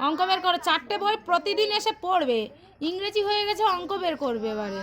অঙ্ক বের করো, 4টে বই প্রতিদিন এসে পড়বে। ইংরেজি হয়ে গেছে, অঙ্ক বের করবে এবারে।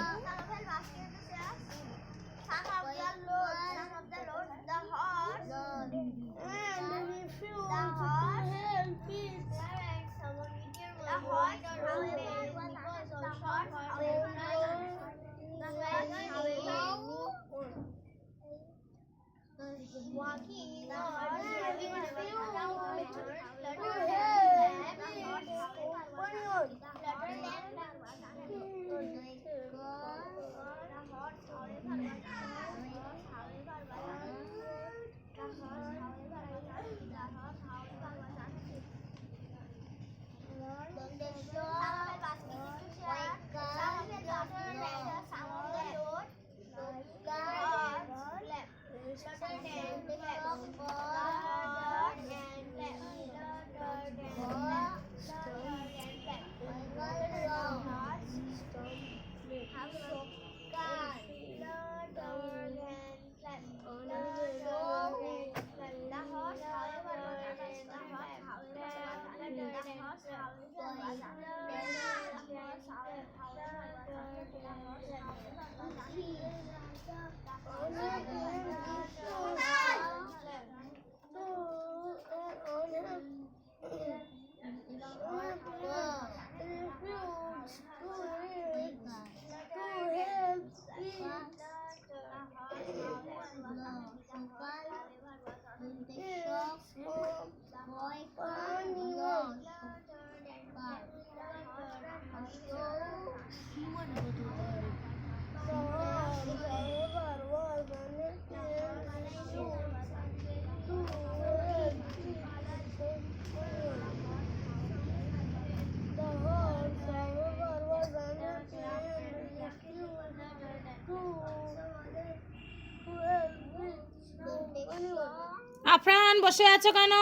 আফরান বসে আছো কেন?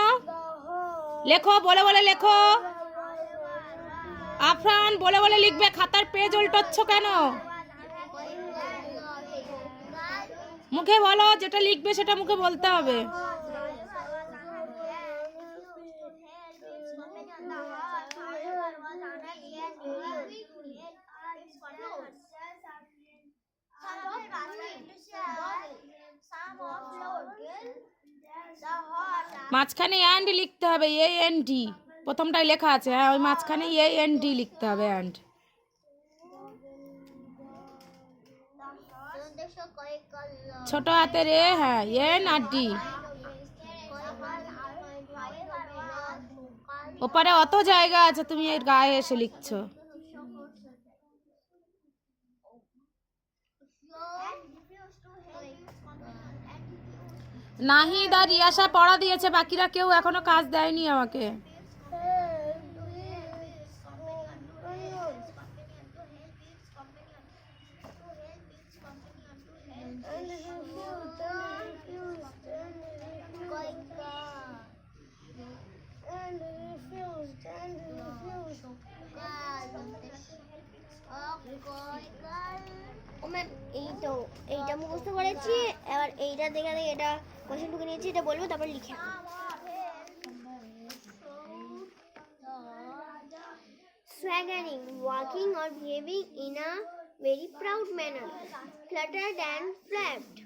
লেখো, বলে বলে লেখো। আফরান বলে বলে লিখবে, খাতার পেজ উল্টোচ্ছ কেন? মুখে বলো, যেটা লিখবে সেটা মুখে বলতে হবে। মাঝখানে অ্যান্ড লিখতে হবে, AND প্রথমটাই লেখা আছে। হ্যাঁ, ওই মাঝখানে AND লিখতে হবে, অ্যান্ড। ছোট হাতের এ, হ্যাঁ, N আর D। ওপারে অত জায়গা আছে, তুমি এর গায়ে এসে লিখছো। নাহিদ আর রিয়াসা পড়া দিয়েছে, বাকিরা কেউ এখনো কাজ দেয়নি আমাকে। এইটা মুখস্থ করেছি, এবার এইটা দেখে দেখে এটা কোশ্চেন টুকে নিয়েছি, এটা বলবো, তারপর লিখে। Swaggering, walking or behaving in a very proud manner, fluttered and flapped.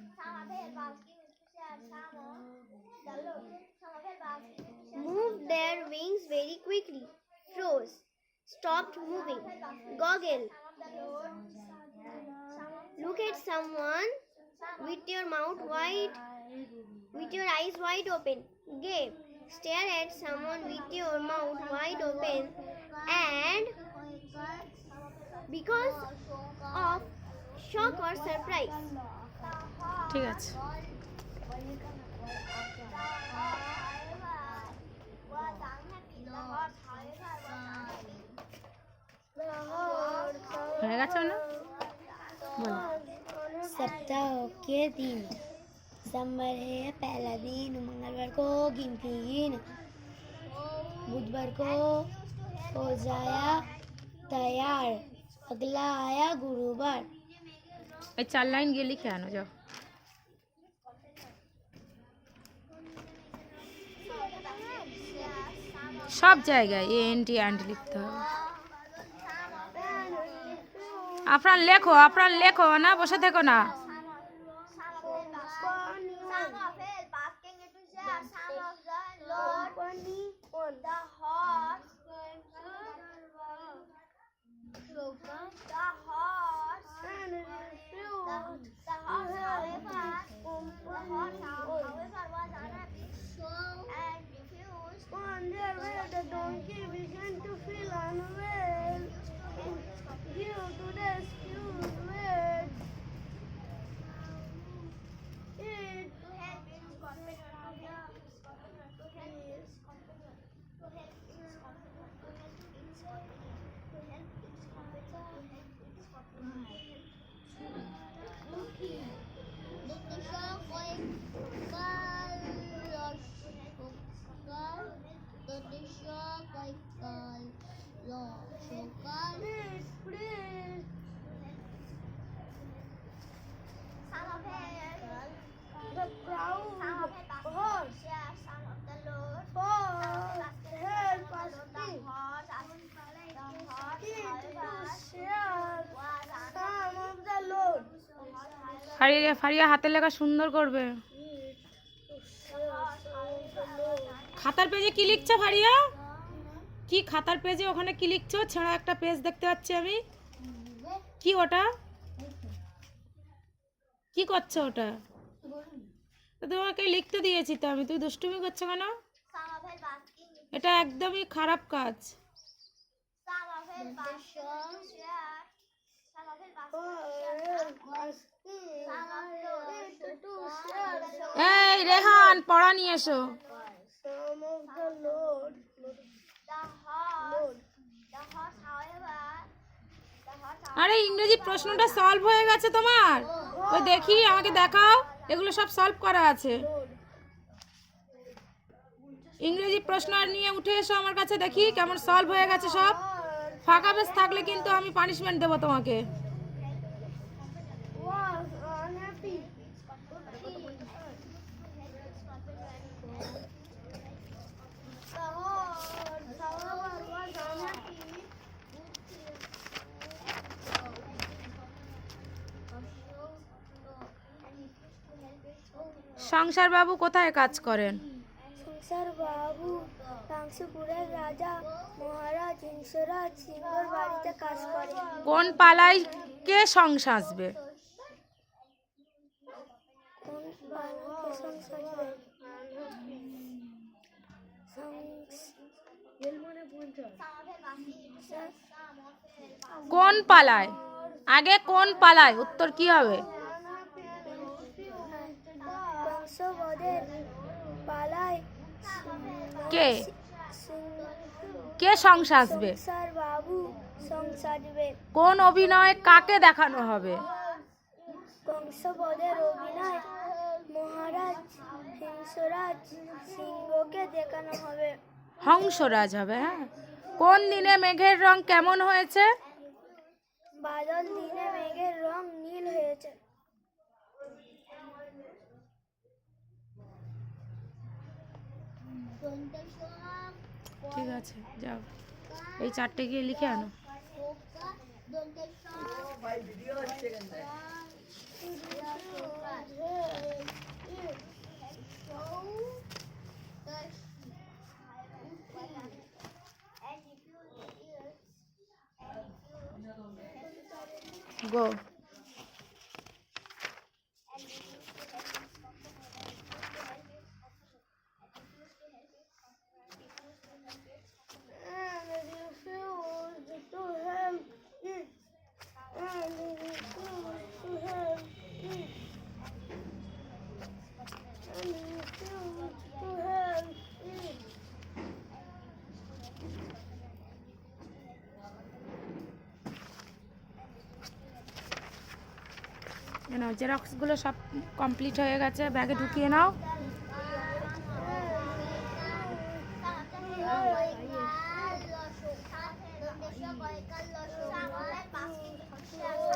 Moved their wings very quickly, froze, stopped moving, goggle. Look at someone with your mouth wide, with your eyes wide open, gape. Stare at someone with your mouth wide open and because of shock or surprise. ঠিক আছে, হয়ে গেছে না? सप्ताह के दिन सोमवार है पहला दिन, मंगलवार को गिनती गिन, बुधवार को हो जाया तैयार, अगला आया गुरुवार। এই 4 লাইন গিয়ে লিখে আনো, যাও। সব জায়গায় এএনটি অ্যান্ড লিখতে হবে। আপনার লেখো না, বসে থেকো না। One day where the donkey began to feel unwell. Due to the skewed weight, it to help its the proud horse for help asking it to share some of the load. Faria হাতের লেখা সুন্দর করবে। খাতার পেজে কি লিখছো ফারিয়া? কি খাতার পেজে ওখানে কি লিখছো? ছেঁড়া একটা পেজ দেখতে পাচ্ছি আমি। কি ওটা? কি করছো ওটা? তোমাকে লিখতে দিয়েছি তো আমি, তুই দুষ্টুমি করছো কেন? এটা একদমই খারাপ কাজ। এই রেহান, পড়া নিয়ে এসো। আরে ইংরেজি প্রশ্নটা সলভ হয়ে গেছে তোমার? ওই দেখি, আমাকে দেখাও। এগুলো সব সলভ করা আছে। ইংরেজি প্রশ্ন নিয়ে উঠে এসো আমার কাছে, দেখি কেমন সলভ হয়ে গেছে সব। ফাঁকা পেজ থাকলে কিন্তু আমি পানিশমেন্ট দেবো তোমাকে। সংসার বাবু কোথায় কাজ করেন? সংসার বাবু টাংসুপুরের রাজা মহারাজ হিংসরাজ সিংহর বাড়িতে কাজ করে। কোন পালায় কে সংসার আসবে? কোন পালায়? আগে কোন পালায়? উত্তর কি হবে? পালায় কে কে সংসার আসবে? সংসার বাবু সংসারবে। কোন অভিনয় কাকে দেখানো হবে? কংসবধের অভিনয় মহারাজ হিংসরাজ সিংহকে দেখানো হবে। হংসরাজ হবে। হ্যাঁ। কোন দিনে মেঘের রং কেমন হয়েছে? বাদল দিনে মেঘের রং নীল হয়েছে। ঠিক আছে, যাও, এই চারটে গিয়ে লিখে আনো। গো। নাও, জেরক্সগুলো সব কমপ্লিট হয়ে গেছে, ব্যাগে ঢুকিয়ে নাও।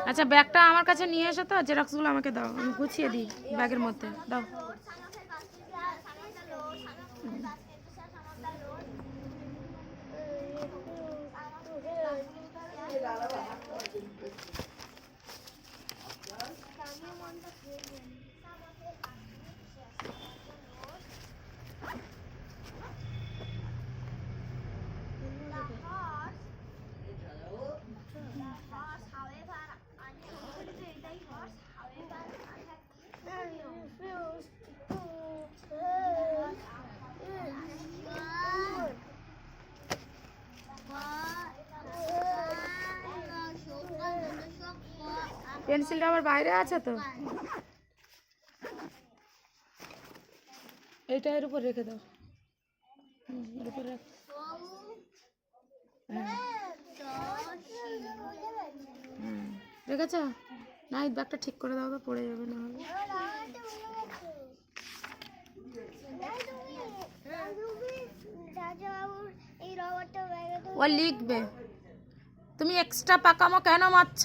আচ্ছা, ব্যাগটা আমার কাছে নিয়ে এসো তো, জেরক্সগুলো আমাকে দাও, আমি গুছিয়ে দিই ব্যাগের মধ্যে। দাও। পেন্সিলটা আবার বাইরে আছে তো, এইটা এর উপর রেখে দাও। এর উপর রাখ। হ্যাঁ রেখেছ? না এই ব্যাগটা ঠিক করে দাও তো, পড়ে যাবে না হলে। ও লিখবে। তুমি এক্সট্রা পাকামো কেন মারছ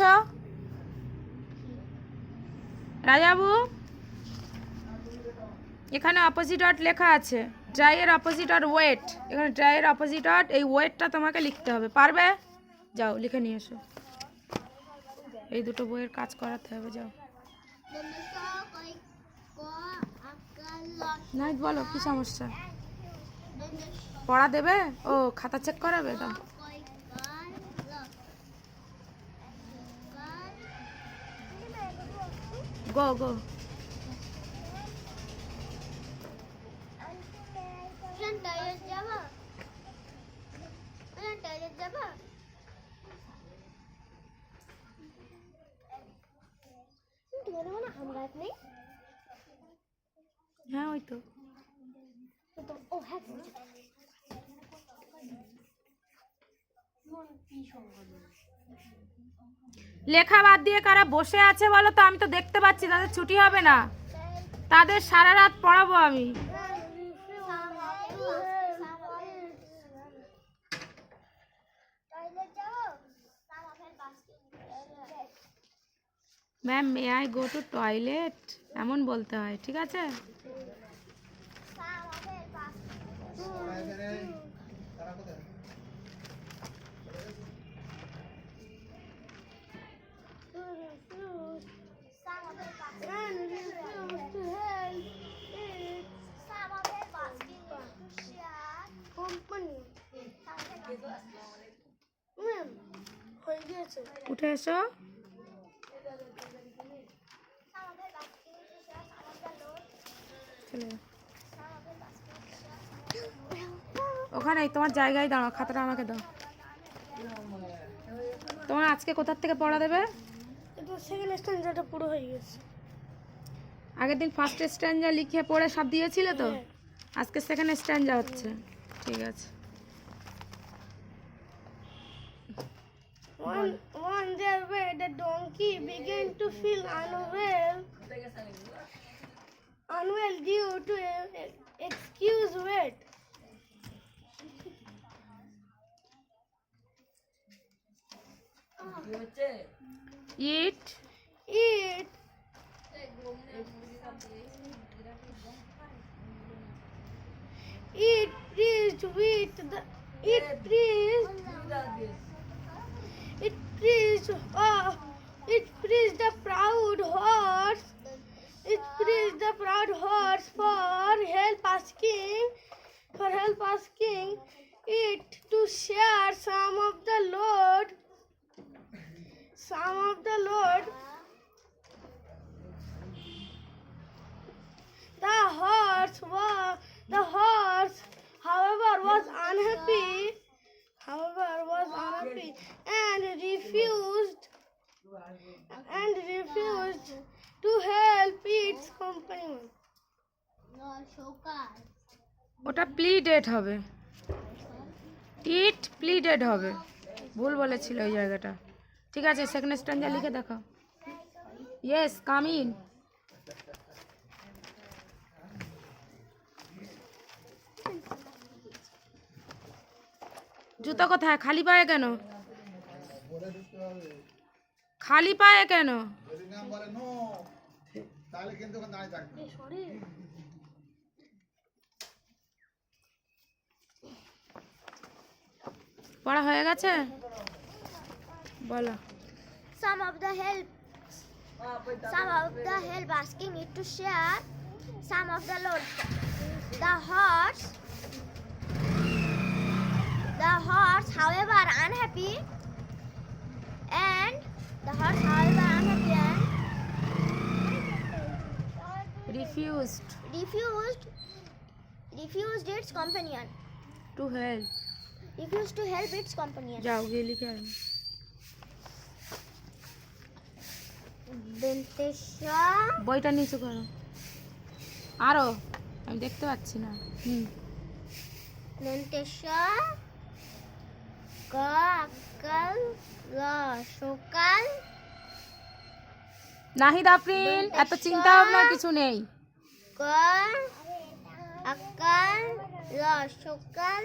রাজাবু? এখানে অপোজিট ডট লেখা আছে, ড্রাই এর অপোজিট ডট ওয়েট। এখানে ড্রাই এর অপোজিট ডট, এই ওয়েটটা তোমাকে লিখতে হবে। পারবে? যাও লিখে নিয়ে এসো। এই দুটো বইয়ের কাজ করাতে হবে, যাও। না বলো কি সমস্যা? পড়া দেবে? ও খাতা চেক করাবে? দাও। গো গো। হ্যাঁ ওই তো। লেখা বাদ দিয়ে কারা বসে আছে বলো তো? আমি তো দেখতে পাচ্ছি, তাদের ছুটি হবে না, তাদের সারা রাত পড়াবো আমি। Ma'am may I go to toilet, এমন বলতে হয়, ঠিক আছে? উঠে এসো। ওখানে তোমার জায়গায় দাঁড়াও, খাতাটা আমাকে দাও। তোমার আজকে কোথার থেকে পড়া দেবে? সেকেন্ড স্ট্যান্ডার্ডটা পুরো হয়ে গেছে। আগের দিন ফার্স্ট স্ট্যান্ডার লিখে পড়ে সব দিয়েছিলে তো, আজকে সেকেন্ড স্ট্যান্ডার হচ্ছে, ঠিক আছে। One day where the donkey began to feel unwell due to excuse weight. Eat pleased with the it pleased the proud horse. It pleased the proud horse for help asking it to share some of the load. The horse, however, was unhappy and refused to help its companion. ওটা pleaded হবে, ইট pleaded হবে, ভুল বলেছিল ওই জায়গাটা। ঠিক আছে, second standard লিখে দেখাও। Yes come in. জুতো কোথায়? খালি পায়ে কেন? খালি পায়ে কেন? পড়া হয়ে গেছে? বলো। Some of the help asking it to share some of the load. The horse, however, unhappy and refused its companion. to help. Refused to help its companion. যাও গিয়ে লিখে আয়। দন্তেশ্ব বইটা নিচু করো আরো, আমি দেখতে পাচ্ছি না। দন্তেশ্ব ক আকাল ল সকাল নাহিদ আফরিন, এত চিন্তা ভাবনার কিছু নেই। ক আকাল ল সকাল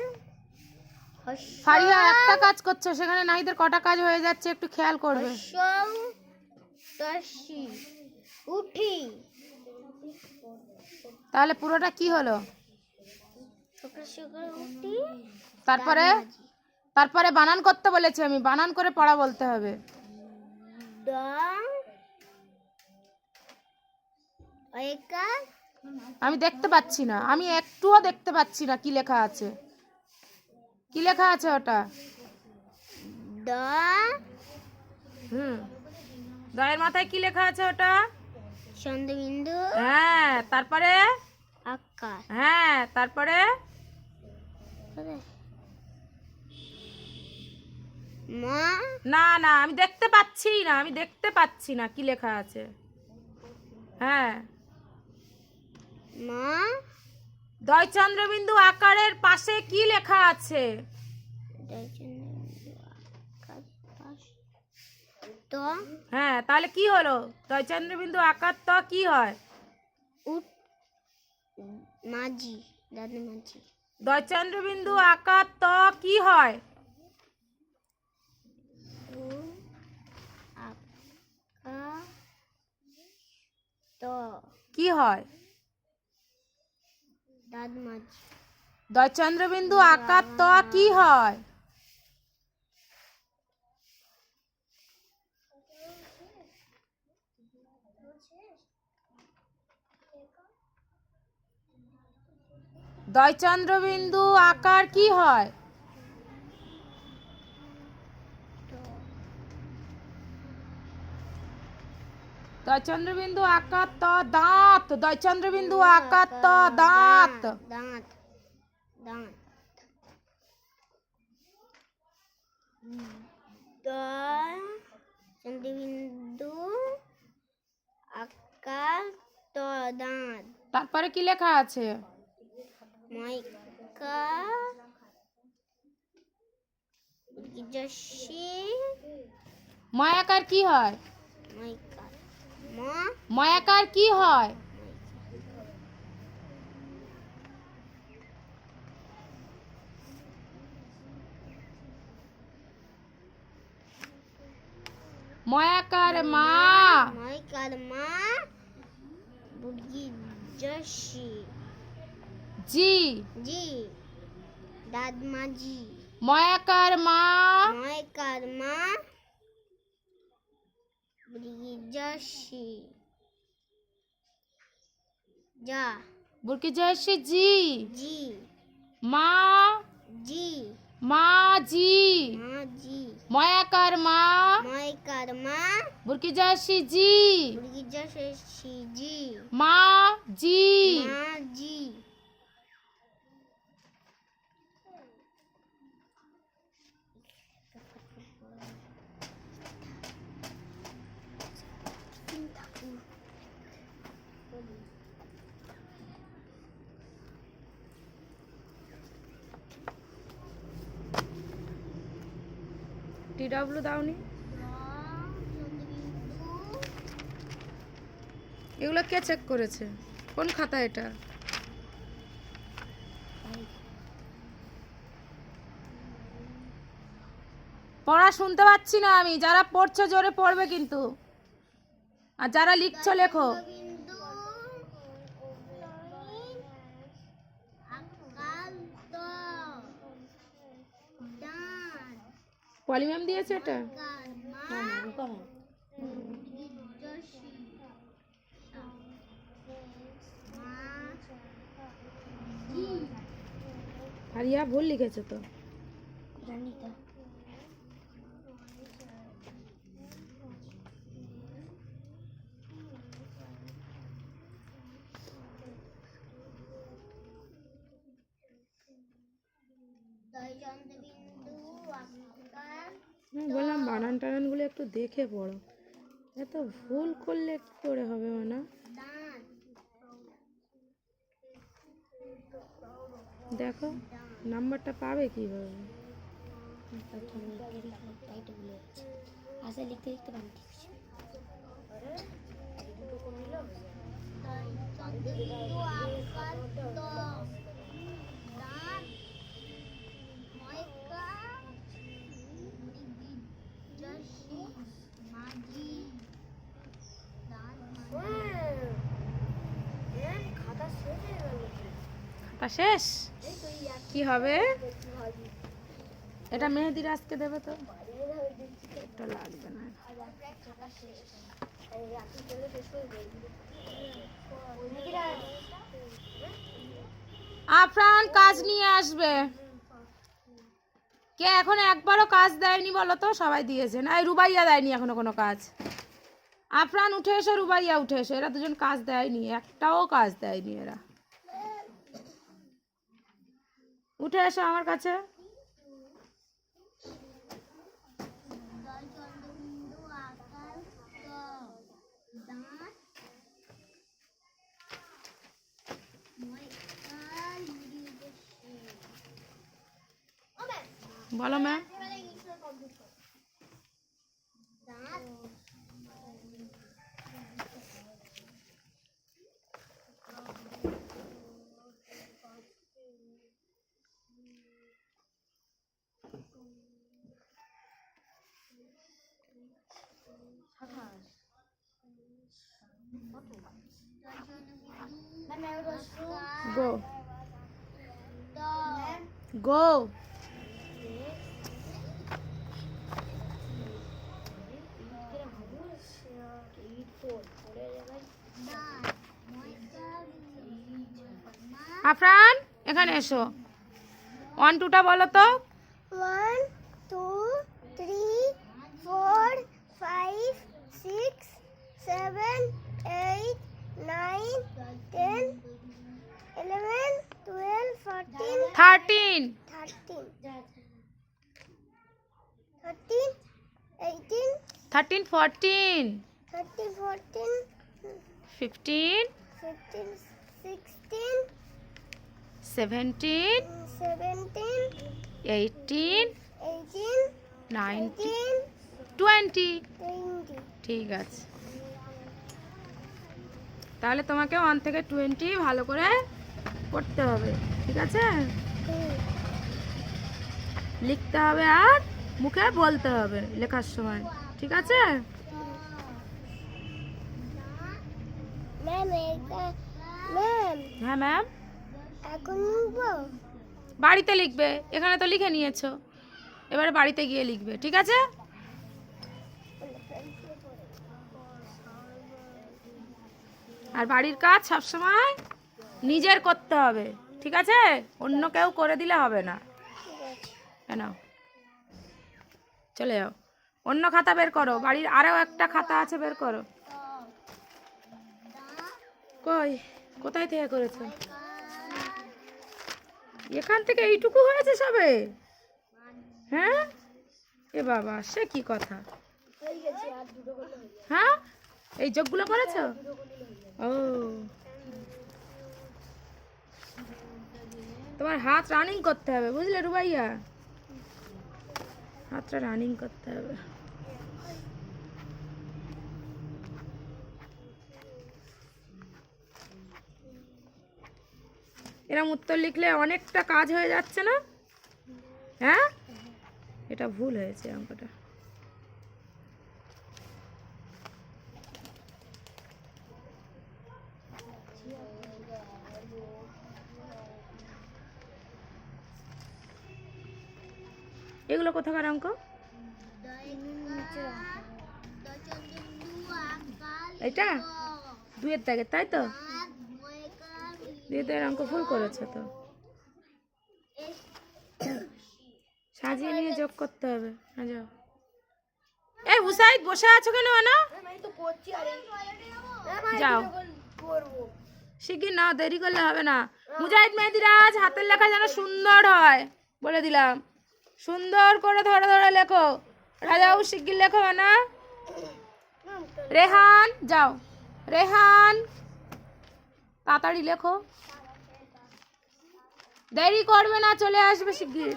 ফারিয়া একটা কাজ করছো, সেখানে নাহিদের কটা কাজ হয়ে যাচ্ছে একটু খেয়াল করবে। তসি উঠি তাহলে পুরোটা কি হলো? সকাল সকাল উঠি তারপরে তারপরে বানান করতে বলেছি আমি, বানান করে পড়া বলতে হবে। দ একা আমি দেখতে পাচ্ছি না, আমি একটুও দেখতে পাচ্ছি না কি লেখা আছে। কি লেখা আছে ওটা? দ দয়ের মাথায় কি লেখা আছে ওটা? চন্দ্রবিন্দু হ্যাঁ, তারপরে আকাশ হ্যাঁ, তারপরে মা না না, আমি দেখতে পাচ্ছি না, আমি দেখতে পাচ্ছি না কি লেখা আছে। হ্যাঁ, মা দয় চন্দ্রবিন্দু আকারের পাশে কি লেখা আছে? তো হ্যাঁ, তাহলে কি হলো? দয় চন্দ্রবিন্দু আকার তো কি হয়? উঠ মাঝি দাদু মাঝি দয় চন্দ্রবিন্দু আকার তো কি হয়? তো কি হয়? দাদু মাঝি দয় চন্দ্রবিন্দু আকার তো কি হয়? দয় চন্দ্রবিন্দু আকার কি হয়? দয় চন্দ্রবিন্দু আকার তো দাঁত, দয় চন্দ্রবিন্দু আকার তো দাঁত। দাঁত দাঁত চন্দ্রবিন্দু আকার তো দাঁত তারপরে কি লেখা আছে? মাইকা যশি ময়াকার কি হয়? মাইকা ময়াকার কি হয়? ময়াকার মা, মাইকার মা বুড়ি যশি জি জি দাদ মাঝি ময়াকার মা, মাইকার মা বুড়ি যশি যা বুরকি জয়সী জি জি মা, জি মা জি মা জি ময়াকার মা, মাইকার মা বুরকি জয়সী জি বুড়ি যশি জি মা জি। মা জি টিডব্লিউ দাওনি? এগুলো কে চেক করেছে? কোন খাতা এটা? পড়া শুনতে পাচ্ছি না আমি, যারা পড়ছো জোরে পড়বে কিন্তু, আর যারা লিখছো লেখো। পলি ম্যাম দিয়েছে এটা? হারিয়া ভুল লিখেছে তো। বললাম বানান টানানগুলো একটু দেখে পড়ো। এত ভুল করলে কি করে হবে না? দেখো নাম্বারটা পাবে কিভাবে? আচ্ছা লিখতে লিখতে পারি খাতা শেষ? কি হবে? এটা মেহেদির আজকে দেবে তো? এটা লাগবে না। আফরান কাজ নিয়ে আসবে। কে এখনো একবারও কাজ দেয়নি বলো তো? সবাই দিয়েছেন। এই রুবাইয়া দেয়নি এখনো কোনো কাজ। আফরান উঠে এসো, রুবাইয়া উঠে এসো। এরা দুজন কাজ দেয়নি, একটাও কাজ দেয়নি এরা। উঠে এসো আমার কাছে। বলো ম্যাম। Go. Go. আফরান এখানে এসো। 1 2টা বলো তো। 1 2 3 4 5 6 7 8 9 10 11 12 14 13 13 13 18 13 14 13 14 15 15 16 17 17 18 18 19 19 20 20 ঠিক আছে। তাহলে তোমাকে 1 থেকে 20 ভালো করে করতে হবে, ঠিক আছে? লিখতে হবে আর মুখে বলতে হবে লেখার সময়, ঠিক আছে? ম্যাম হ্যাঁ ম্যাম। এখন লিখবো? বাড়িতে লিখবে, এখানে তো লিখে নিয়েছো, এবারে বাড়িতে গিয়ে লিখবে, ঠিক আছে? আর বাড়ির কাজ সবসময় নিজের করতে হবে, ঠিক আছে? অন্য কেউ করে দিলে হবে না। কেন? চলে যাও, অন্য খাতা বের করো। বাড়ির আরও একটা খাতা আছে, বের করো। কই, কোথায় থেকে করেছো? এখান থেকে এইটুকু হয়েছে সবে? হ্যাঁ, এ বাবা, সে কি কথা? হ্যাঁ, এই যোগগুলো করেছো? ও, তোমার হাত রানিং করতে হবে, বুঝলে রুবাইয়া? হাতটা রানিং করতে হবে। এরকম উত্তর লিখলে অনেকটা কাজ হয়ে যাচ্ছে না? হ্যাঁ, এটা ভুল হয়েছে অঙ্কটা। এগুলো কোথাকার অঙ্ক? এটা 2-এর দাগে, তাই তো? 2-এর দাগের অঙ্ক ভুল করেছে তো, সাজিয়ে নিয়ে যোগ করতে হবে। যাও। এই উসাইদ বসে আছো কেন? না যাও, শিগগির না, দেরি করলে হবে না। মুজাহিদ মেহেদিরাজ, হাতের লেখা যেন সুন্দর হয়, বলে দিলাম। সুন্দর করে ধরে ধরে লেখো। রাজাও শিগগির লেখো। না রেহান যাও, রেহান তাড়াতাড়ি লেখো, দেরি করবে না, চলে আসবে শিগগির।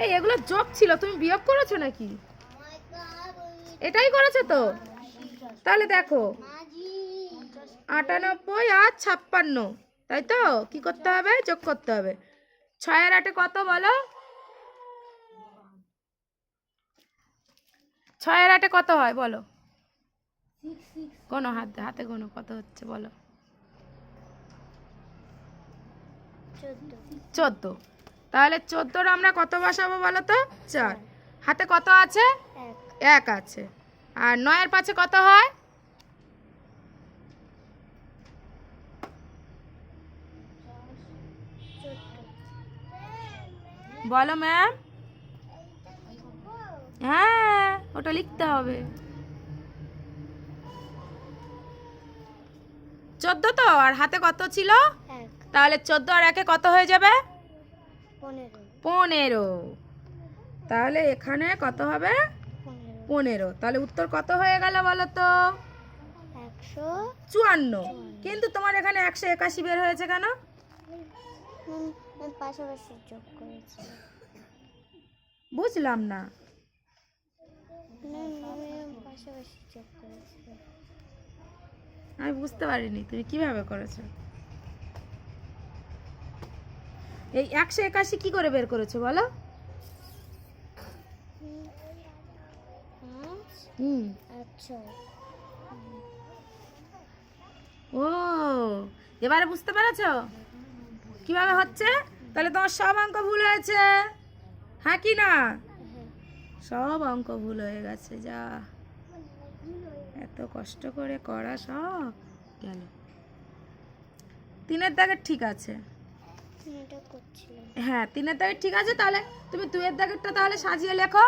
এই এগুলো যোগ ছিল, তুমি বিয়োগ করেছো নাকি? এটাই করেছো তো? তাহলে দেখো 98 আর 56, তাই তো? কি করতে হবে? যোগ করতে হবে। 6 আর 8 কত বলো? 6 আর 8 কত হয় বলো? কোনো হাতে হাতে কোনো কত হচ্ছে বলো? 14। তাহলে 14 আমরা কত বসাবো বলো তো? 4। হাতে কত আছে? 1 আছে। আর 9 এর পাশে কত হয়? বলো ম্যাম। হ্যাঁ, ওটা লিখতে হবে। 14 তো, আর হাতে কত ছিল? তাহলে 14 আর 1 কত হয়ে যাবে? 15। তাহলে এখানে কত হবে? 15। তাহলে উত্তর কত হয়ে গেল বলো তো? 154। কিন্তু তোমার এখানে 181 বের হয়েছে কেন? পাশাপাশি যোগ করেছি। বুঝলাম না। পাশাপাশি যোগ করেছি। আমি বুঝতে পারিনি তুমি কিভাবে করেছো। এই 181 কি করে বের করেছো বলো? আচ্ছা, ও, এবারে বুঝতে পেরেছো কিভাবে হচ্ছে? তাহলে তোমার সব অঙ্ক ভুল হয়েছে, হ্যাঁ কি না? সব অঙ্ক ভুল হয়ে গেছে। যা, এত কষ্ট করে করা সব গেল। 3 দাগের ঠিক আছে। হ্যাঁ, 3 দাগের ঠিক আছে। তাহলে তুমি 2 দাগেরটা তাহলে সাজিয়ে লেখো।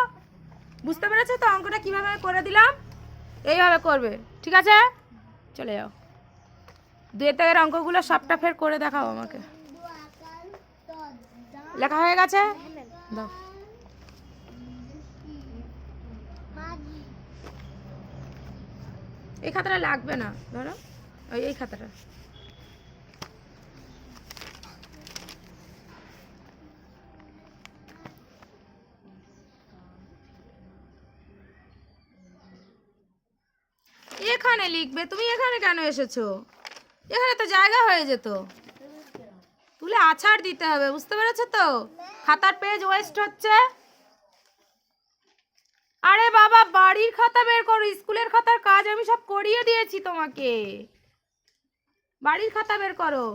বুঝতে পেরেছো তো অঙ্কটা কিভাবে করে দিলাম? এইভাবে করবে, ঠিক আছে? চলে যাও। 2 দাগের অঙ্কগুলো সবটা ফের করে দেখাও আমাকে। লেখা হয়ে গেছে? দাও। এই খাতাটা লাগবে না, ধরো এই খাতাটা। এখানে লিখবে। তুমি এখানে কেন এসেছো? এখানে তো জায়গা হয়ে যেত। তুলে আছাড় দিতে হবে, বুঝতে পেরেছো তো? খাতার পেজ ওয়েস্ট হচ্ছে। আরে বাবা, বাড়ির খাতা বের করো। স্কুলের খাতার কাজ আমি সব করিয়ে দিয়েছি তোমাকে। বাড়ির খাতা বের করো।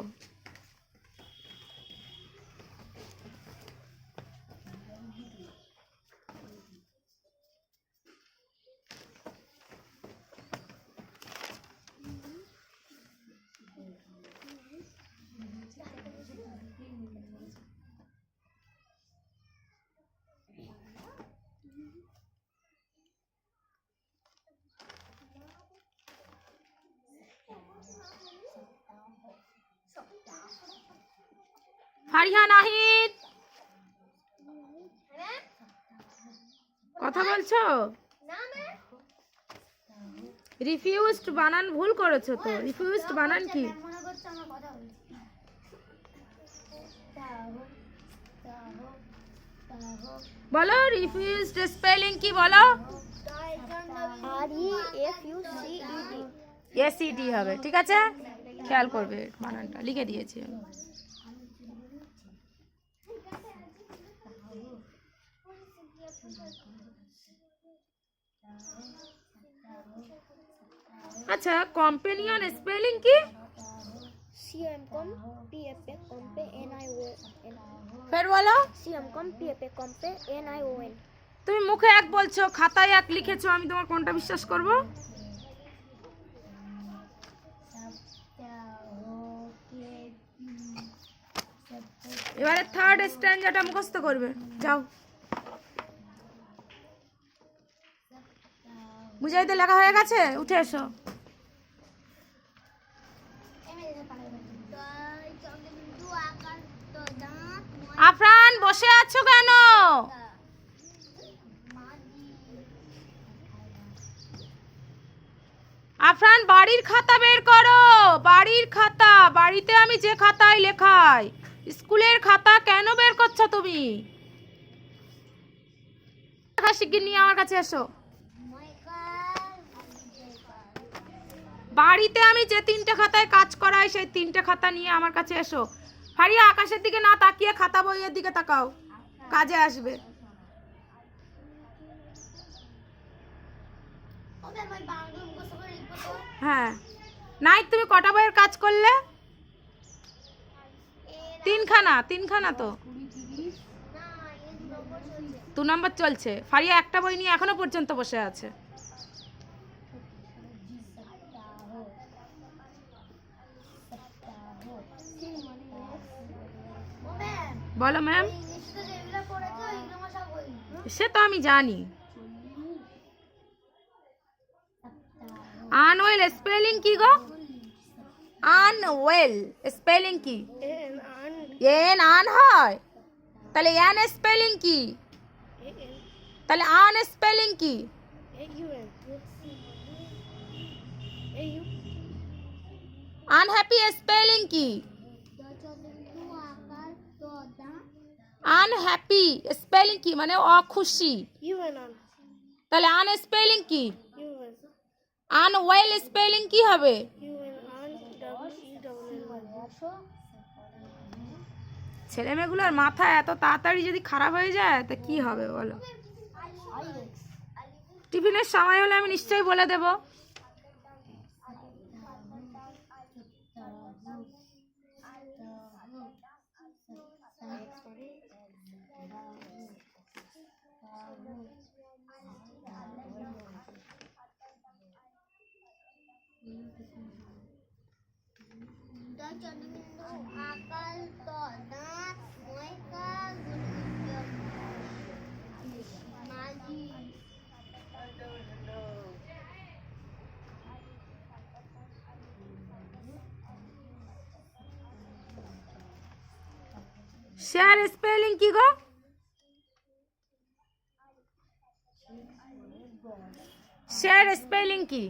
ফারিহা নাহিদ, কথা বলছো? রিফিউজড বানান ভুল করেছো তো। রিফিউজড বানান কি? বলো রিফিউজড স্পেলিং কি বলো? REFUCED হবে, ঠিক আছে? খেয়াল করবে বানানটা, লিখে দিয়েছি আমি। আচ্ছা, কম্পেনিয়ন স্পেলিং কি? ফের বলো। তুমি মুখে এক বলছো, খাতায় এক লিখেছো, আমি তোমার কোনটা বিশ্বাস করব? এবারে থার্ড স্ট্যান্ডারটা মুখস্থ করবে, যাও। বুঝাইতে লেখা হয়ে গেছে, উঠে এসো। আফরান, বসে আছো কেন? আফরান বাড়ির খাতা বের করো, বাড়ির খাতা। বাড়িতে আমি যে খাতায় লেখাই, স্কুলের খাতা কেন বের করছো তুমি? লেখা শিগগির নিয়ে আমার কাছে এসো। বাড়িতে আমি যে 3টে খাতায় কাজ করাই সেই 3টে খাতা নিয়ে আমার কাছে এসো। ফারিয়া আকাশের দিকে না তাকিয়ে খাতা বইয়ের দিকে তাকাও, কাজে আসবে। হ্যাঁ, নাই তুমি কটা বইয়ের কাজ করলে? 3খানা তো। 2 নম্বর চলছে। ফারিয়া একটা বই নিয়ে এখনো পর্যন্ত বসে আছে। বলো ম্যাম। সে তো আমি জানি। আনওয়েল স্পেলিং কি গো? আনওয়েল স্পেলিং কি? এন আন হয়, তাহলে এন স্পেলিং কি? তাহলে আন স্পেলিং কি? আনহ্যাপি স্পেলিং কি? আনহ্যাপি স্পেলিং কি মানে অখুশি। তাহলে আন স্পেলিং কি? আনওয়েল স্পেলিং কি হবে? ছেলে মেয়েগুলোর মাথা এত তাড়াতাড়ি যদি খারাপ হয়ে যায় তা কি হবে বলো? টিফিনের সময় হলে আমি নিশ্চয়ই বলে দেব। শেয়ার স্পেলিং কি গো? শেয়ার স্পেলিং কি?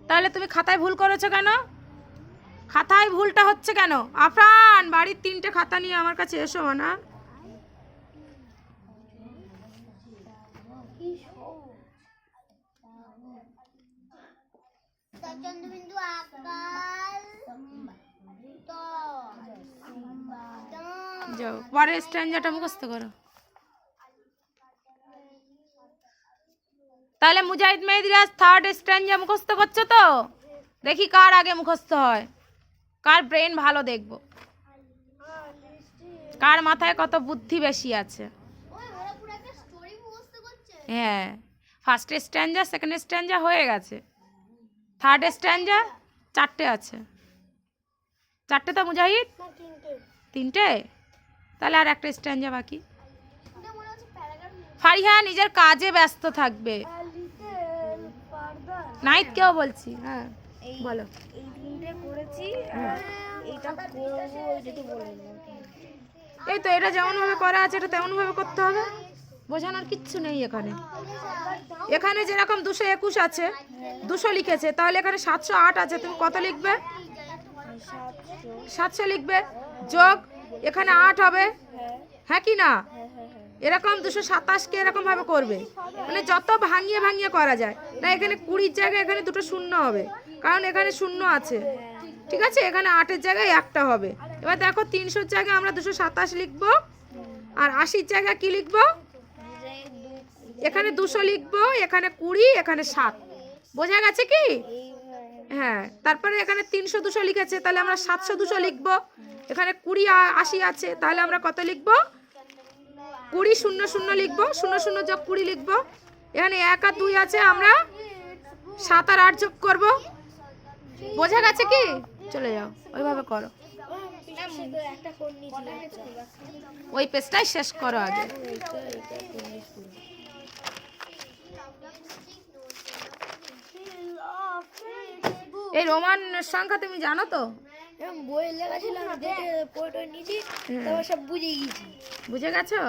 তাহলে তুমি খাতায় ভুল করেছো কেন? খাতায় ভুলটা হচ্ছে কেন? আফরান বাড়ির 3টে খাতা নিয়ে আমার কাছে এসো না। যাও পরের স্ট্যান্ডাটা মুখস্থ করো। তাহলে মুজাহিদ মেহেদিরাজ 3rd স্ট্যান্ডা মুখস্থ করছো তো? দেখি কার আগে মুখস্থ হয়, কার ব্রেন ভালো দেখবো, কার মাথায় কত বুদ্ধি বেশি আছে। হ্যাঁ, 1st স্ট্যান্ডা 2nd স্ট্যান্ডা হয়ে গেছে, 3rd স্ট্যান্ডা 4টে আছে। 4টে তো মুজাহিদ? 3টে? তাহলে আর একটা স্ট্যান্ডা বাকি। ফারিহা নিজের কাজে ব্যস্ত থাকবে। নাইট কেউ বলছি। হ্যাঁ বলো। এই তো এটা যেমন ভাবে করা আছে এটা তেমন ভাবে করতে হবে, বোঝানোর কিচ্ছু নেই এখানে। এখানে যেরকম 221 আছে 200 লিখেছে, তাহলে এখানে 708 আছে, তুমি কত লিখবে? 700 লিখবে, যোগ এখানে 8 হবে, হ্যাঁ কি না? এরকম 227কে এরকম ভাবে করবে, মানে যত ভাঙিয়ে ভাঙিয়ে করা যায় না। এখানে 20-র জায়গায় এখানে 2টো শূন্য হবে, কারণ এখানে শূন্য আছে, ঠিক আছে? এখানে 8-এর জায়গায় একটা হবে। এবার দেখো 300-র জায়গায় আমরা 227 লিখবো, আর 80-র জায়গায় কি লিখবো? এখানে 200 লিখবো, এখানে 20, এখানে 7। বোঝা গেছে কি? হ্যাঁ, তারপরে এখানে 300 200 লিখেছে, তাহলে আমরা 700 200 লিখবো। এখানে 20 80 আছে, তাহলে আমরা কত লিখবো? 20 0 0 লিখবো, 0 0 যোগ 20 লিখবো। এখানে 1 আর 2 আছে, আমরা 7 আর 8 যোগ করবো। বোঝা গেছে কি? চলে যাও, ওইভাবে করো, ওই পেজটাই শেষ করো আগে। এই রোমান সংখ্যা তুমি জানো তো? বইয়ে লেখা ছিল, আমি দেখে পড়ে নিয়েছি, তারপর সব বুঝে গেছি। বুঝে গেছো?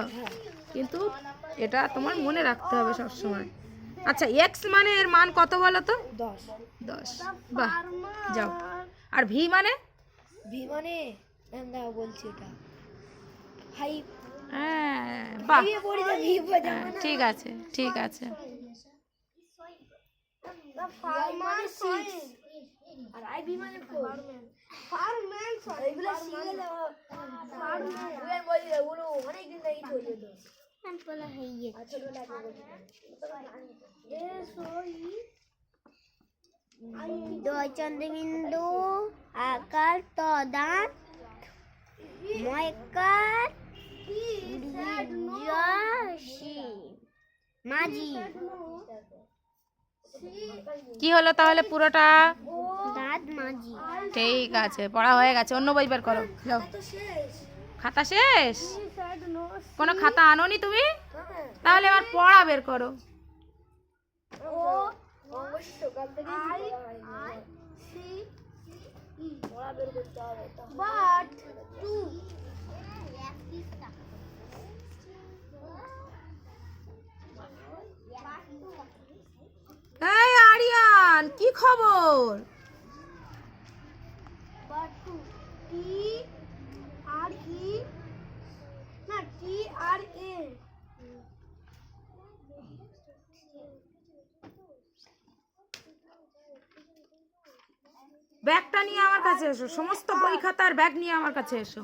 কিন্তু এটা তোমার মনে রাখতে হবে সব সময়। আচ্ছা এক্স মানে এর মান কত বলো তো? 10 10। বাহ, যাও। আর ভি মানে? ভি মানে আমরা বলছি এটা হাই হ্যাঁ, বাহ, হাইয়ে পড়ে যা ভি বাজা হ্যাঁ, ঠিক আছে, ঠিক আছে। মানে 6 আর আই ভি মানে 4 ফার্মম্যান এগুলো শিখে যাও ফার্মম্যান ওই বলি ওগুলো অনেক দিন ধরে হয়ে যেত বলা হয়ে গেছে আচ্ছা বলে দুই চন্দ্রবিন্দু আকার তদান ময়কার মাঝি কি হলো তাহলে পুরোটা? দাঁত মাঝি। ঠিক আছে, পড়া হয়ে গেছে। অন্য বই বের করো, যাও। খাতা শেষ? কোনো খাতা আনোনি তুমি? তাহলে এবার পড়া বের করো। অবশ্য কাল থেকে পড়া বের করতে হবে বাট 2 এই আরিয়ান, কি খবর? বাট 2 টি আর ই না টি আর এ ব্যাগটা নিয়ে আমার কাছে এসো। সমস্ত বই খাতার ব্যাগ নিয়ে আমার কাছে এসো।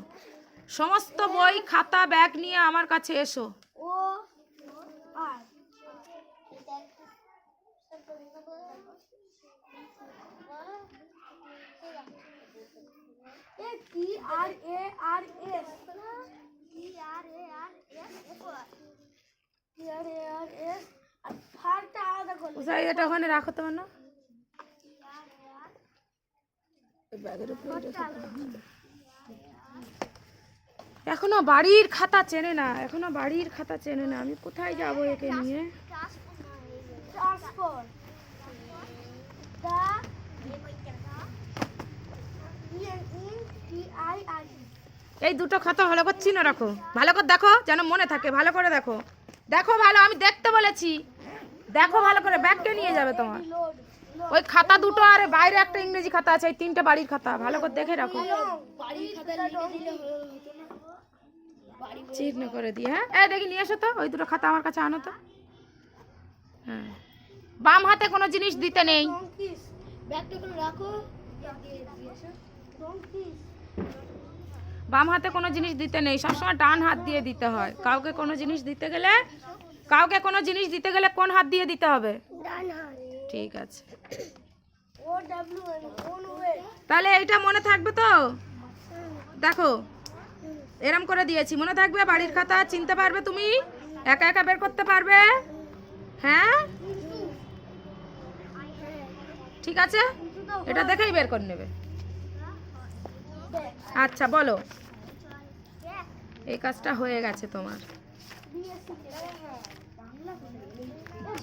সমস্ত বই খাতা ব্যাগ নিয়ে আমার কাছে এসো। ও আর এ টি আর এ আর এস টি আর এ আর এস টি আর এ আর এস আর ফারটা আলাদা করলে কোথায় এটা? ওখানে রাখো তো না, ব্যাগের উপরে রেখে দাও। এখনো বাড়ির খাতা চেনে না, এখনো বাড়ির খাতা চেনে না। আমি কোথায় যাবো একে নিয়ে? ট্রান্সফার দা টি আই আর এই দুটো খাতা ভালো করে চিনো রাখো, ভালো করে দেখো যেন মনে থাকে। ভালো করে দেখো, দেখো ভালো, আমি দেখতে বলেছি। দেখো ভালো করে, ব্যাগটা নিয়ে যাবে তোমার। লোড ওই খাতা দুটো আর বাইরে একটা ইংরেজি খাতা আছে, এই তিনটে বাড়ির খাতা। ভালো করে দেখে রাখো, বাড়ির খাতা লিখে দিলে হতো না বাড়ি চিহ্ন করে দিয়ে। হ্যাঁ, এই দেখি নিয়ে এসো তো, ওই দুটো খাতা আমার কাছে আনো তো। হ্যাঁ, বাম হাতে কোনো জিনিস দিতে নেই। ডঙ্কিস ব্যাগটা করে রাখো ডঙ্কিস বাম হাতে কোনো জিনিস দিতে নেই, সবসময় ডান হাত দিয়ে দিতে হয়। কাউকে কোনো জিনিস দিতে গেলে, কাউকে কোনো জিনিস দিতে গেলে কোন হাত দিয়ে দিতে হবে? ডান হাত ঠিক আছে, ও ডব্লিউ এন কোন ওয়ে তাহলে এইটা মনে থাকবে তো? দেখো এরম করে দিয়েছি, মনে থাকবে? বাড়ির খাতা চিনতে পারবে তুমি? একা একা বের করতে পারবে? হ্যাঁ, ঠিক আছে, এটা দেখেই বের করে নেবে। আচ্ছা বলো, এই কাজটা হয়ে গেছে তোমার।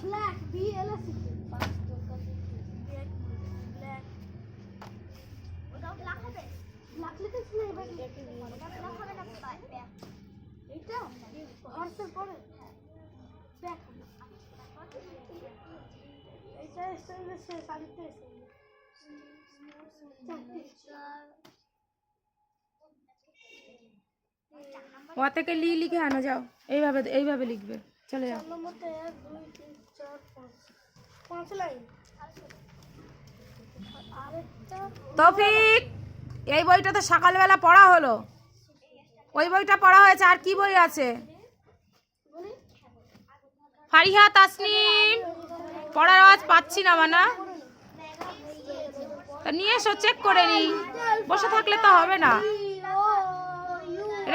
Black B L S black black হবে ব্ল্যাক লিখেছ না এবার ব্ল্যাক হবে না এটা হর্সের পরে ব্ল্যাক এটা এসে সারিতে এসে ও থেকে লিখে আনো, যাও। এইভাবে এইভাবে লিখবে, চলে যাও। নম্বরটা 1 2 3 4 5 লাইন আরেকটা তৌফিক, এই বইটা তো সকালবেলা পড়া হলো, ওই বইটা পড়া হয়েছে। আর কি বই আছে? ফারিহা, তাসনিম, পড়ার আওয়াজ পাচ্ছি না মানা। তা নিয়ে এসো, চেক করে নি। বসে থাকলে তো হবে না।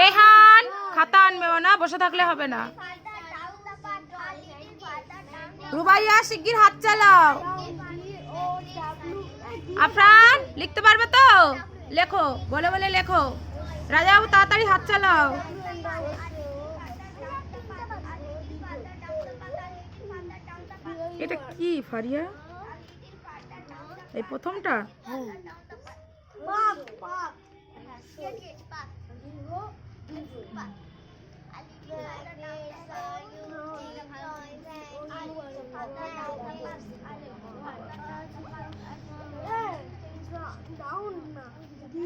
রেহান, খাতা আনবে না, বসে থাকলে হবে না। রুবাইয়া, শিগগির হাত চালাও। আফরান, লিখতে পারবে তো? লেখো, বলে বলে লেখো। রাজাবাবু, তাড়াতাড়ি হাত চালাও। এটা কি ফারিয়া? এই প্রথমটা? Down na. D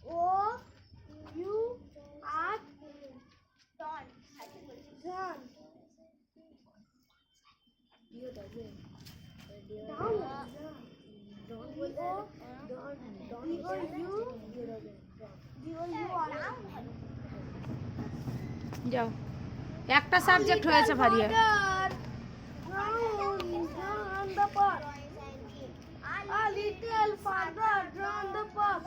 O U R John. Down. যাও, একটা সাবজেক্ট হয়েছে ভারিয়া। A little further down the path.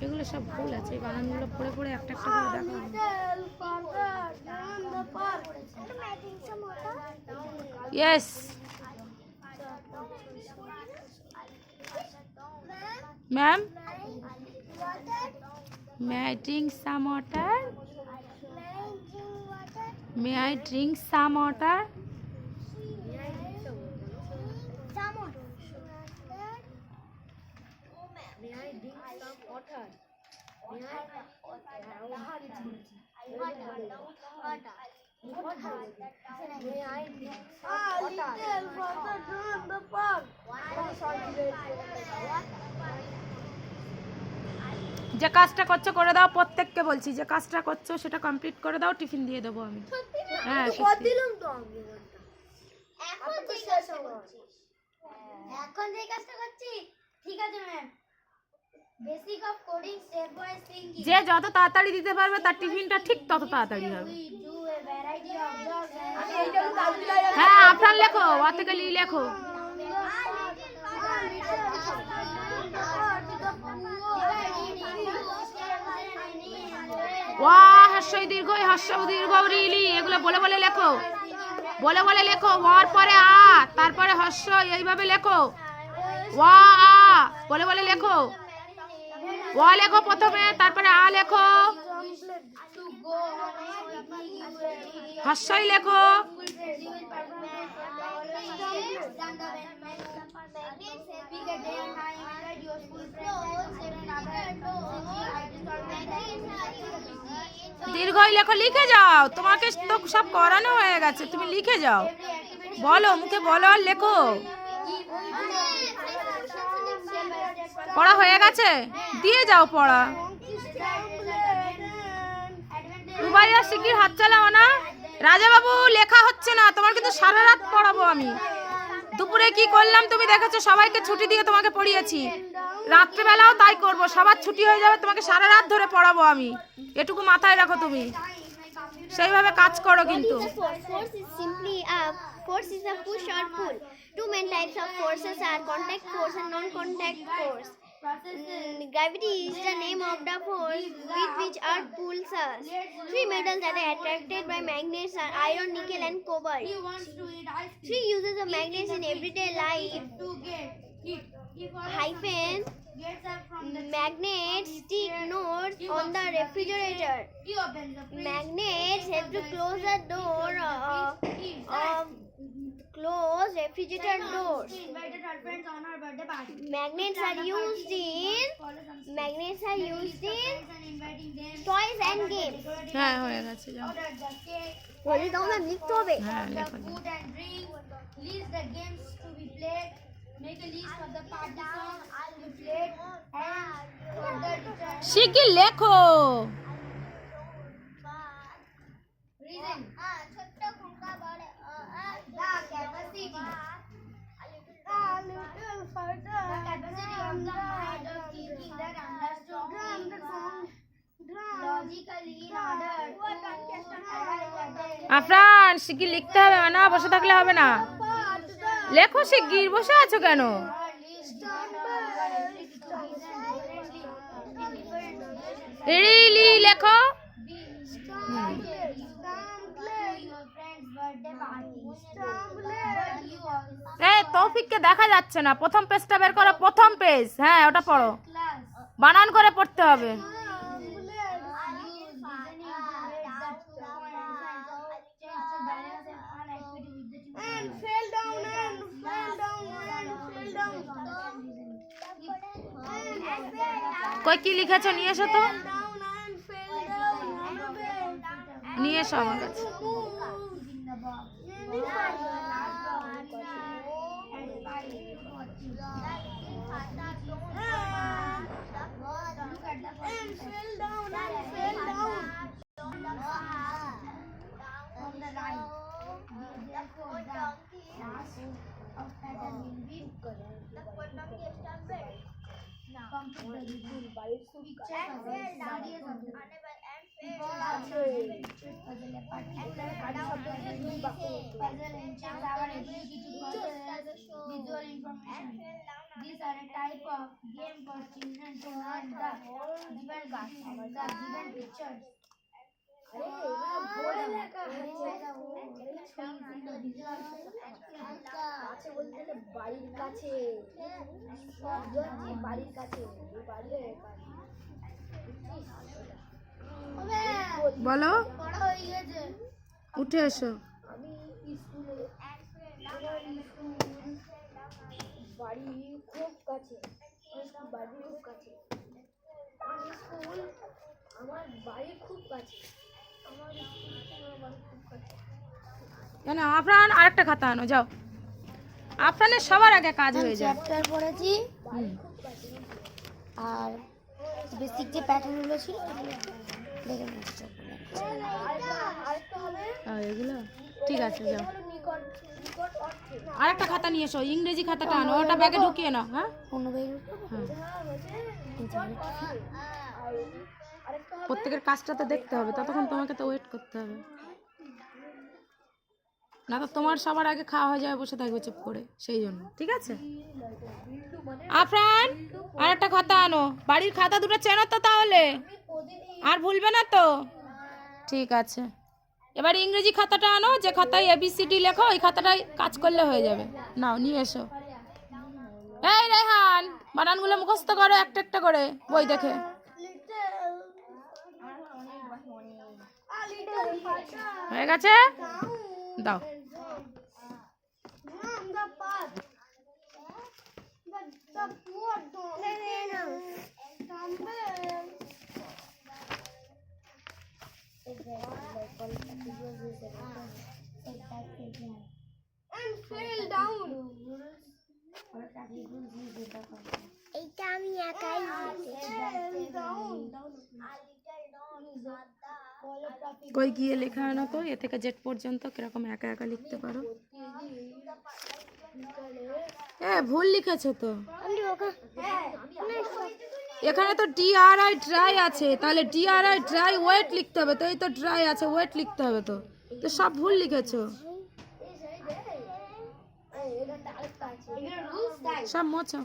এগুলো সব ভুল আছে, এই বানানগুলো পড়ে পড়ে একটা একটা করে দেখা হবে। Yes ma'am, may I drink some water? May I drink some water? যে কাজটা করছো করে দাও, প্রত্যেককে বলছি যে কাজটা করছো সেটা কমপ্লিট করে দাও, টিফিন দিয়ে দেবো আমি। হ্যাঁ সত্যি। এখন যে কাজটা করছি ঠিক আছে ma'am. Basic of coding step by thinking. যে যত তাড়াতাড়ি দিতে পারবে তার টিফিনটা ঠিক তত তাড়াতাড়ি হবে। হ্যাঁ আফরান লেখো, ওয়া থেকে লি লেখো। ওয়া হর্ষই দীর্ঘই হর্ষ দীর্ঘ রিলি, এগুলো বলে বলে লেখো, বলে বলে লেখো। ওয়ার পরে আ, তারপরে হর্ষ, এইভাবে লেখো। ওয়া আ বলে বলে লেখো। ওয়া লেখো প্রথমে, তারপরে আ লেখো, হর্ষই লেখো। দীর্ঘই লেখো, লিখে যাও। তোমাকে তো সব করানো হয়ে গেছে, তুমি লিখে যাও। বলো, মুখে বলো আর লেখো। পড়া হয়ে গেছে, দিয়ে যাও পড়া। রুবাইয়া শিগগির হাত চালাও না। রাজা বাবু লেখা হচ্ছে না, তোমার কিন্তু সারা রাত পড়াবো আমি। দুপুরে কি করলাম তুমি দেখেছো, সবাইকে ছুটি দিয়ে তোমাকে পড়িয়েছি। রাত্রেবেলাও তাই করব, সবার ছুটি হয়ে যাবে, তোমাকে সারা রাত ধরে পড়াবো আমি। এটুকু মাথায় রাখো তুমি, সেইভাবে কাজ করো কিন্তু। Force is simply a force is a push or pull. Two main types of forces are contact force and non-contact force. Gravity is the name of the force with which Earth pulls us. Three metals that are attracted by magnets are iron, nickel, and cobalt. Three uses of magnets in everyday life. Hyphen. Magnets stick notes on the refrigerator. Magnets help to close the door of close refrigerator doors. Magnets are used in toys and games. হ্যাঁ হয়ে গেছে, যাও। বলে দাও ma'am, লিখতে হবে। হ্যাঁ লেখো। Food and drink. List the games to be played. Make a list of the party songs to be played and further determine শিগগির লেখো। reason. The capacity. A little further. The capacity of the mind of thinking that understood logically in order to arrive at the Afran শিগগির লিখতে হবে, না বসে থাকলে হবে না। লেখো শিগগির, বসে আছো কেন? রিলি লেখো। দেখা যাচ্ছে না। প্রথম পেজটা বের করো, প্রথম পেজ। হ্যাঁ, ওটা পড়ো, বানান করে পড়তে হবে। কই কি লিখেছো নিয়ে এসো তো, নিয়ে এসো আমার কাছে। These are a type of game for children to learn the given pictures. বাড়ির কাছে বাড়ির কাছে বলো, উঠে এসো। আমি স্কুলে বাড়ি খুব কাছে, বাড়ি খুব কাছে, স্কুল আমার বাড়ি খুব কাছে, আমার বাড়ি খুব কাছে। কেন আফরান, আরেকটা খাতা আনো, যাও। আফরানের সবার আগে কাজ হয়ে যায়। চ্যাপ্টার পড়েছি আর বেসিক যে প্যাটার্নগুলো ছিল দেখে নিচ্ছি। এগুলো ঠিক আছে, যাও। আরেকটা খাতা নিয়ে এসো, ইংরেজি খাতাটা আনো, ওটা ব্যাগে ঢুকিয়ে নাও। হ্যাঁ, প্রত্যেকের কাজটা তো দেখতে হবে, ততক্ষণ তোমাকে তো ওয়েট করতে হবে, না তো তোমার সবার আগে খাওয়া হয়ে যাবে, বসে থাকবে চুপ করে, সেই জন্য। ঠিক আছে আফরান, আরেকটা খাতা আনো। বাড়ির খাতা দুটো চেনো তো তাহলে, আর ভুলবে না তো? ঠিক আছে, এবার ইংরেজি খাতাটা আনো, যে খাতায় ABCD লেখো ওই খাতাটায় কাজ করলে হয়ে যাবে। নাও, নিয়ে এসো। এই রেহান, বানানগুলো মুখস্থ করো একটা একটা করে বই দেখে। হয়ে গেছে, দাও। এইটা আমি একাই কই গিয়ে লেখা আনো তো, এ থেকে জেড পর্যন্ত কিরকম একা একা লিখতে পারো। ভুল লিখেছো তো, এখানে তো DRI ড্রাই আছে, তাহলে DRI ড্রাই ওয়েট লিখতে হবে তো, এই তো ড্রাই আছে, ওয়েট লিখতে হবে তো, তো সব ভুল লিখেছো, সব মোছো,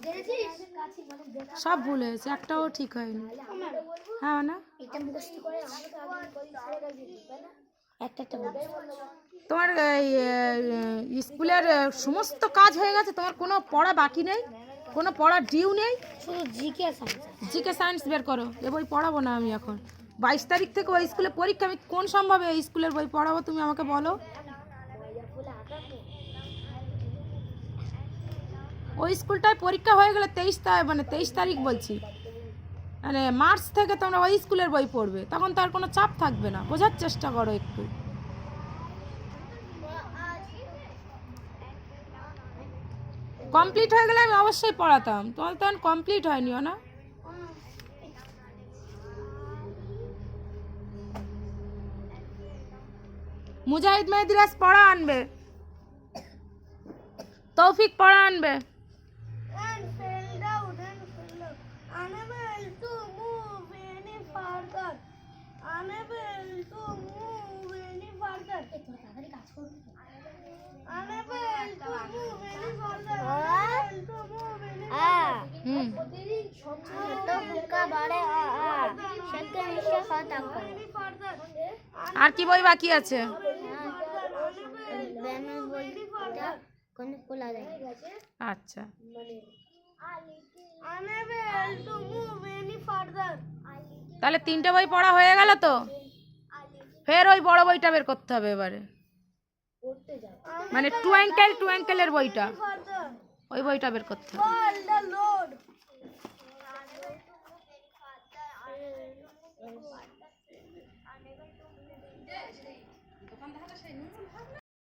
সব ভুল হয়েছে, একটাও ঠিক হয়নি। হ্যাঁ না, তোমার স্কুলের সমস্ত কাজ হয়ে গেছে, তোমার কোনো পড়া বাকি নেই, কোনো পড়ার ডিউ নেই, শুধু জিকে সায়েন্স বের করো। এ বই পড়াবো না আমি এখন, 22 তারিখ থেকে ওই স্কুলে পরীক্ষা, আমি কোন সম্ভবে এই স্কুলের বই পড়াবো, তুমি আমাকে বলো। ওই স্কুলটায় পরীক্ষা হয়ে গেলে 23 তারিখ বলছি, মানে মার্চ থেকে তোমরা ওই স্কুলের বই পড়বে, তখন তো আর কোনো চাপ থাকবে না, বোঝার চেষ্টা করো একটু। কমপ্লিট হয়ে গেলে আমি অবশ্যই পড়াতাম, তোমার তখন কমপ্লিট হয়নিও না। মুজাহিদ মেহদিরাজ পড়া আনবে, তৌফিক পড়া আনবে। আর কি বই বাকি আছে? আচ্ছা, মানে unable to move any further. তাহলে 3টে বই পড়া হয়ে গেল তো? ফের ওই বড় বইটা বের করতে হবে এবারে, পড়তে যাও মানে টুয়েঙ্কেল টুয়েঙ্কেলের বইটা, further. ওই বইটা বের করতে হবে। Call the Lord.